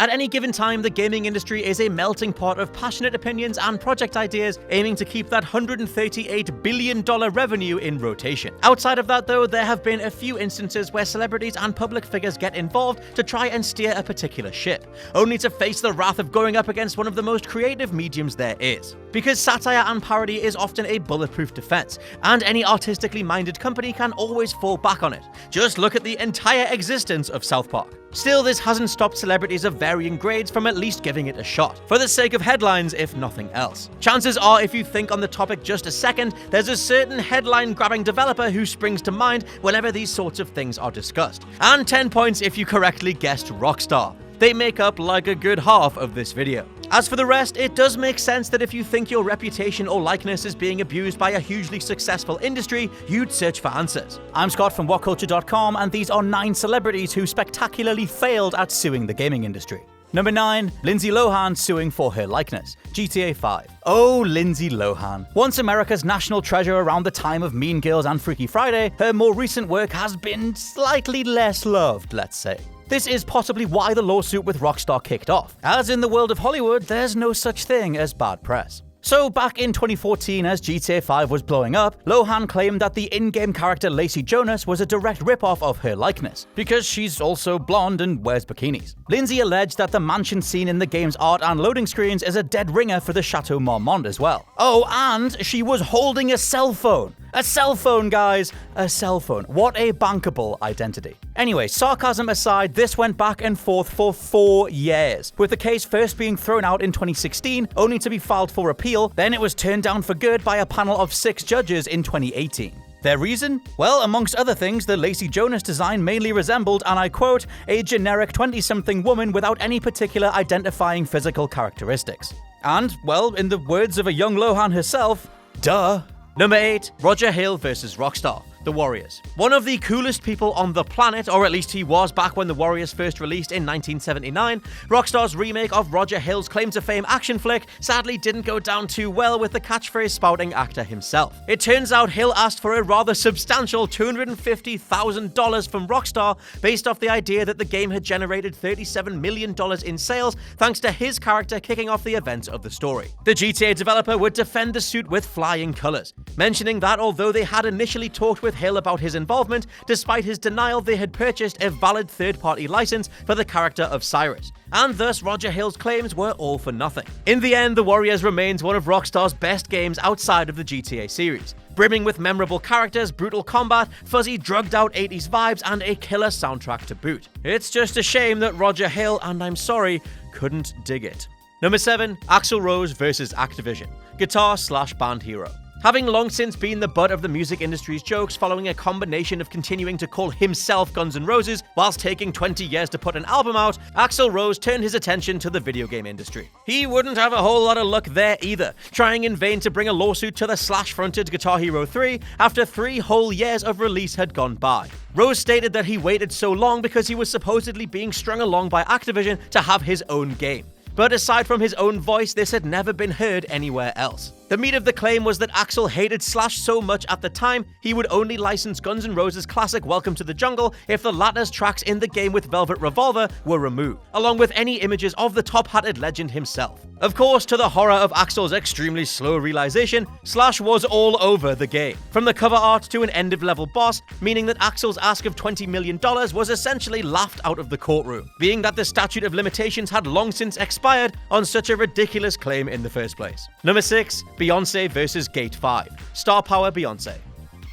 At any given time, the gaming industry is a melting pot of passionate opinions and project ideas aiming to keep that $138 billion revenue in rotation. Outside of that, though, there have been a few instances where celebrities and public figures get involved to try and steer a particular ship, only to face the wrath of going up against one of the most creative mediums there is. Because satire and parody is often a bulletproof defense, and any artistically minded company can always fall back on it. Just look at the entire existence of South Park. Still, this hasn't stopped celebrities of varying grades from at least giving it a shot, for the sake of headlines if nothing else. Chances are, if you think on the topic just a second, there's a certain headline-grabbing developer who springs to mind whenever these sorts of things are discussed. And 10 points if you correctly guessed ROCKSTAR. They make up like a good half of this video. As for the rest, it does make sense that if you think your reputation or likeness is being abused by a hugely successful industry, you'd search for answers. I'm Scott from WhatCulture.com, and these are 9 celebrities who spectacularly failed at suing the gaming industry. Number 9, Lindsay Lohan suing for her likeness, GTA 5. Oh, Lindsay Lohan. Once America's national treasure around the time of Mean Girls and Freaky Friday, her more recent work has been slightly less loved, let's say. This is possibly why the lawsuit with ROCKSTAR kicked off, as in the world of Hollywood, there's no such thing as bad press. So back in 2014, as GTA 5 was blowing up, Lohan claimed that the in-game character Lacey Jonas was a direct rip-off of her likeness, because she's also blonde and wears bikinis. Lindsay alleged that the mansion scene in the game's art and loading screens is a dead ringer for the Chateau Marmont as well. Oh, and she was holding a cell phone. A cell phone, guys. A cell phone. What a bankable identity. Anyway, sarcasm aside, this went back and forth for 4 years, with the case first being thrown out in 2016, only to be filed for appeal, then it was turned down for good by a panel of 6 judges in 2018. Their reason? Well, amongst other things, the Lacey Jonas design mainly resembled, and I quote, a generic 20-something woman without any particular identifying physical characteristics. And, well, in the words of a young Lohan herself, duh. Number 8, Roger Hill vs. ROCKSTAR, The Warriors. One of the coolest people on the planet, or at least he was back when The Warriors first released in 1979, ROCKSTAR's remake of Roger Hill's claim to fame action flick sadly didn't go down too well with the catchphrase spouting actor himself. It turns out Hill asked for a rather substantial $250,000 from ROCKSTAR based off the idea that the game had generated $37 million in sales thanks to his character kicking off the events of the story. The GTA developer would defend the suit with flying colors, mentioning that although they had initially talked with Hill about his involvement, despite his denial they had purchased a valid third-party license for the character of Cyrus, and thus Roger Hill's claims were all for nothing. In the end, The Warriors remains one of ROCKSTAR's best games outside of the GTA series, brimming with memorable characters, brutal combat, fuzzy drugged-out 80s vibes, and a killer soundtrack to boot. It's just a shame that Roger Hill, and I'm sorry, couldn't dig it. Number 7, Axl Rose vs. Activision, guitar/band hero. Having long since been the butt of the music industry's jokes following a combination of continuing to call himself Guns N' Roses whilst taking 20 years to put an album out, Axl Rose turned his attention to the video game industry. He wouldn't have a whole lot of luck there either, trying in vain to bring a lawsuit to the Slash-fronted Guitar Hero 3 after 3 whole years of release had gone by. Rose stated that he waited so long because he was supposedly being strung along by Activision to have his own game. But aside from his own voice, this had never been heard anywhere else. The meat of the claim was that Axl hated Slash so much at the time, he would only license Guns N' Roses' classic Welcome to the Jungle if the latter's tracks in the game with Velvet Revolver were removed, along with any images of the top-hatted legend himself. Of course, to the horror of Axl's extremely slow realization, Slash was all over the game, from the cover art to an end-of-level boss, meaning that Axl's ask of $20 million was essentially laughed out of the courtroom, being that the statute of limitations had long since expired on such a ridiculous claim in the first place. Number 6, BEYONCÉ vs. Gate 5, Star Power BEYONCÉ.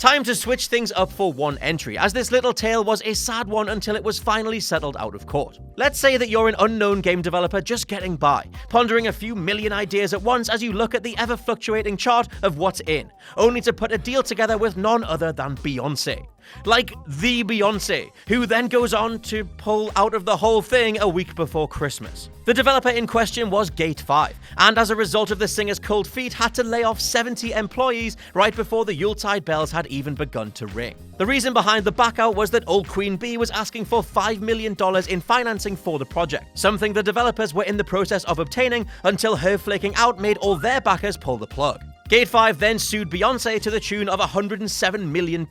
Time to switch things up for one entry, as this little tale was a sad one until it was finally settled out of court. Let's say that you're an unknown game developer just getting by, pondering a few million ideas at once as you look at the ever-fluctuating chart of what's in, only to put a deal together with none other than BEYONCÉ. Like the BEYONCÉ, who then goes on to pull out of the whole thing a week before Christmas. The developer in question was Gate 5, and as a result of the singer's cold feet, had to lay off 70 employees right before the Yuletide bells had even begun to ring. The reason behind the backout was that old Queen Bee was asking for $5 million in financing for the project, something the developers were in the process of obtaining until her flaking out made all their backers pull the plug. Gate 5 then sued BEYONCÉ to the tune of $107 million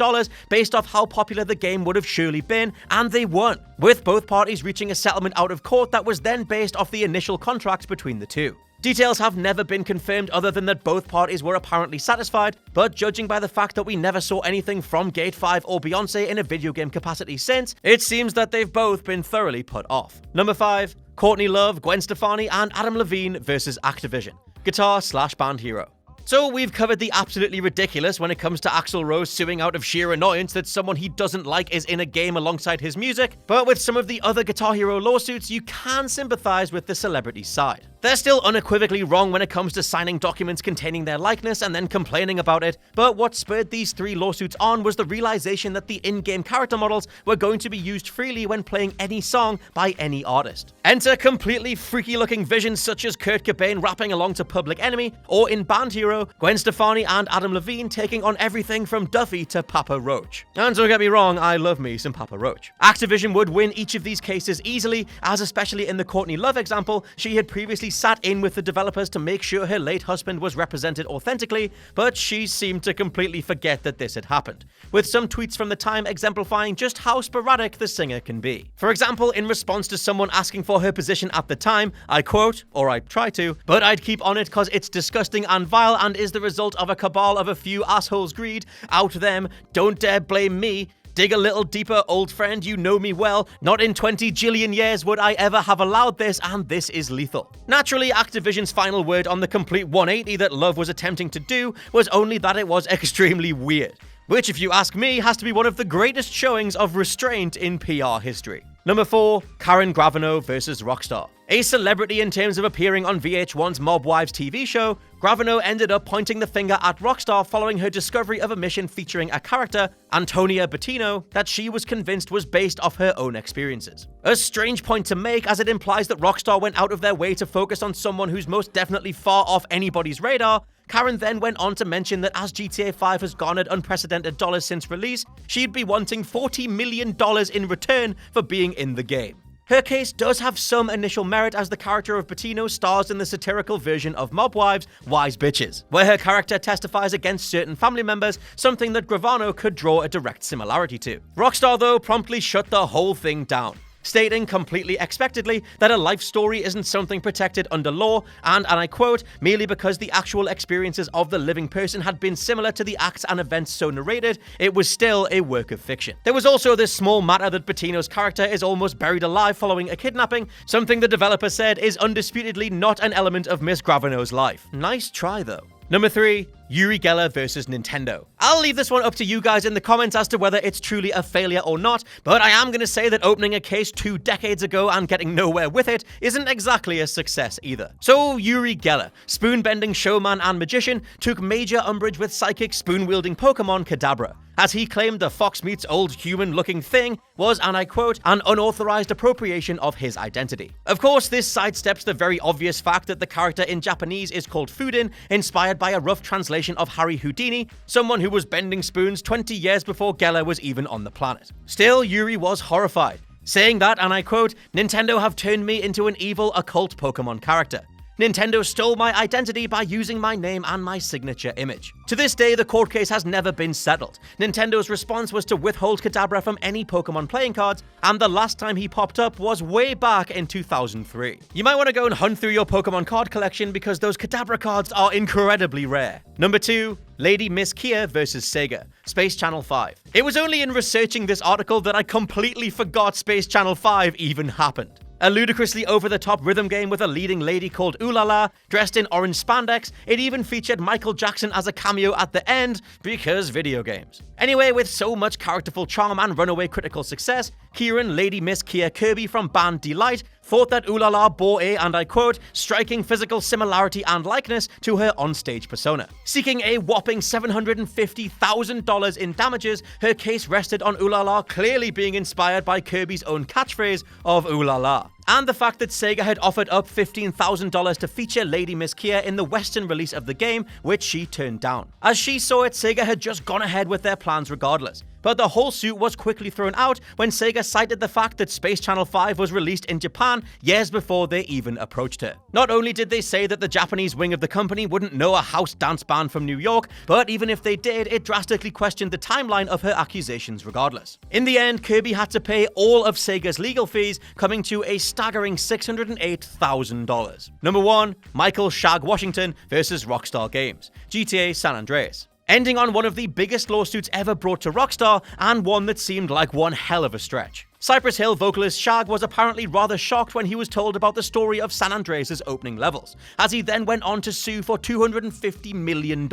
based off how popular the game would have surely been, and they won, with both parties reaching a settlement out of court that was then based off the initial contracts between the two. Details have never been confirmed other than that both parties were apparently satisfied, but judging by the fact that we never saw anything from Gate 5 or BEYONCÉ in a video game capacity since, it seems that they've both been thoroughly put off. Number 5. Courtney Love, GWEN Stefani, and Adam Levine versus Activision. Guitar/band hero. So we've covered the absolutely ridiculous when it comes to Axl Rose suing out of sheer annoyance that someone he doesn't like is in a game alongside his music, but with some of the other Guitar Hero lawsuits, you can sympathize with the celebrity side. They're still unequivocally wrong when it comes to signing documents containing their likeness and then complaining about it, but what spurred these 3 lawsuits on was the realization that the in-game character models were going to be used freely when playing any song by any artist. Enter completely freaky-looking visions such as Kurt Cobain rapping along to Public Enemy, or in Band Hero, GWEN Stefani and Adam Levine taking on everything from Duffy to Papa Roach. And don't get me wrong, I love me some Papa Roach. Activision would win each of these cases easily, as especially in the Courtney Love example, she had previously sat in with the developers to make sure her late husband was represented authentically, but she seemed to completely forget that this had happened, with some tweets from the time exemplifying just how sporadic the singer can be. For example, in response to someone asking for her position at the time, I quote, or I try to, "But I'd keep on it cause it's disgusting and vile and is the result of a cabal of a few assholes' greed. Out them, don't dare blame me. Dig a little deeper, old friend, you know me well. Not in 20 jillion years would I ever have allowed this, and this is lethal." Naturally, Activision's final word on the complete 180 that Love was attempting to do was only that it was extremely weird, which, if you ask me, has to be one of the greatest showings of restraint in PR history. Number 4. Karen Gravano versus ROCKSTAR. A celebrity in terms of appearing on VH1's Mob Wives TV show, Gravano ended up pointing the finger at ROCKSTAR following her discovery of a mission featuring a character, Antonia Bettino, that she was convinced was based off her own experiences. A strange point to make, as it implies that ROCKSTAR went out of their way to focus on someone who's most definitely far off anybody's radar. Karen then went on to mention that as GTA 5 has garnered unprecedented dollars since release, she'd be wanting $40 million in return for being in the game. Her case does have some initial merit, as the character of Bettino stars in the satirical version of Mob Wives, Wise Bitches, where her character testifies against certain family members, something that Gravano could draw a direct similarity to. ROCKSTAR, though, promptly shut the whole thing down, stating completely expectedly that a life story isn't something protected under law, and I quote, "merely because the actual experiences of the living person had been similar to the acts and events so narrated, it was still a work of fiction." There was also this small matter that Bettino's character is almost buried alive following a kidnapping, something the developer said is undisputedly not an element of Miss Gravano's life. Nice try, though. Number 3. Uri Geller versus Nintendo. I'll leave this one up to you guys in the comments as to whether it's truly a failure or not, but I am going to say that opening a case 2 decades ago and getting nowhere with it isn't exactly a success either. So Uri Geller, spoon-bending showman and magician, took major umbrage with psychic spoon-wielding Pokemon Kadabra, as he claimed the Fox meets old human-looking thing was, and I quote, "an unauthorized appropriation of his identity." Of course, this sidesteps the very obvious fact that the character in Japanese is called Fudin, inspired by a rough translation of Harry Houdini, someone who was bending spoons 20 years before Geller was even on the planet. Still, Yuri was horrified, saying that, and I quote, "Nintendo have turned me into an evil occult Pokemon character. Nintendo stole my identity by using my name and my signature image." To this day, the court case has never been settled. Nintendo's response was to withhold Kadabra from any Pokemon playing cards, and the last time he popped up was way back in 2003. You might want to go and hunt through your Pokemon card collection because those Kadabra cards are incredibly rare. Number 2. Lady Miss KIER versus SEGA, Space Channel 5. It was only in researching this article that I completely forgot Space Channel 5 even happened. A ludicrously over-the-top rhythm game with a leading lady called Ooh La La, dressed in orange spandex. It even featured Michael Jackson as a cameo at the end, because video games. Anyway, with so much characterful charm and runaway critical success, Kieran Lady Miss KIER Kirby from band Delight thought that Ooh La La bore a, and I quote, "striking physical similarity and likeness to her onstage persona." Seeking a whopping $750,000 in damages, her case rested on Ooh La La clearly being inspired by Kirby's own catchphrase of Ooh La La, and the fact that Sega had offered up $15,000 to feature Lady Miss KIER in the Western release of the game, which she turned down. As she saw it, Sega had just gone ahead with their plans regardless, but the whole suit was quickly thrown out when Sega cited the fact that Space Channel 5 was released in Japan years before they even approached her. Not only did they say that the Japanese wing of the company wouldn't know a house dance band from New York, but even if they did, it drastically questioned the timeline of her accusations regardless. In the end, Kirby had to pay all of Sega's legal fees, coming to a staggering $608,000. Number 1. Michael "SHAGG" Washington versus ROCKSTAR Games, GTA San Andreas. Ending on one of the biggest lawsuits ever brought to Rockstar, and one that seemed like one hell of a stretch. Cypress Hill vocalist SHAGG was apparently rather shocked when he was told about the story of San Andreas' opening levels, as he then went on to sue for $250 million,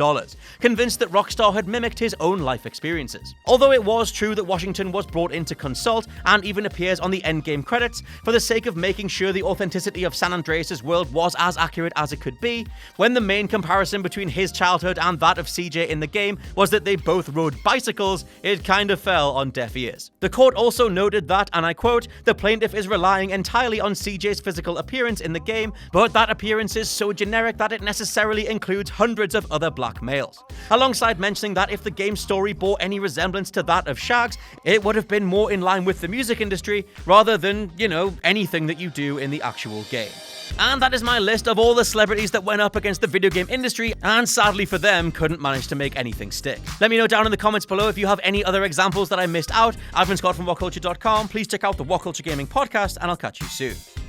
convinced that Rockstar had mimicked his own life experiences. Although it was true that Washington was brought in to consult and even appears on the endgame credits for the sake of making sure the authenticity of San Andreas' world was as accurate as it could be, when the main comparison between his childhood and that of CJ in the game was that they both rode bicycles, it kind of fell on deaf ears. The court also noted that, and I quote, "The plaintiff is relying entirely on CJ's physical appearance in the game, but that appearance is so generic that it necessarily includes hundreds of other black males." Alongside mentioning that if the game's story bore any resemblance to that of SHAGG's, it would have been more in line with the music industry rather than, anything that you do in the actual game. And that is my list of all the celebrities that went up against the video game industry and sadly for them couldn't manage to make anything stick. Let me know down in the comments below if you have any other examples that I missed out. I've been Scott from WhatCulture.com. Please check out the WhatCulture Gaming Podcast and I'll catch you soon.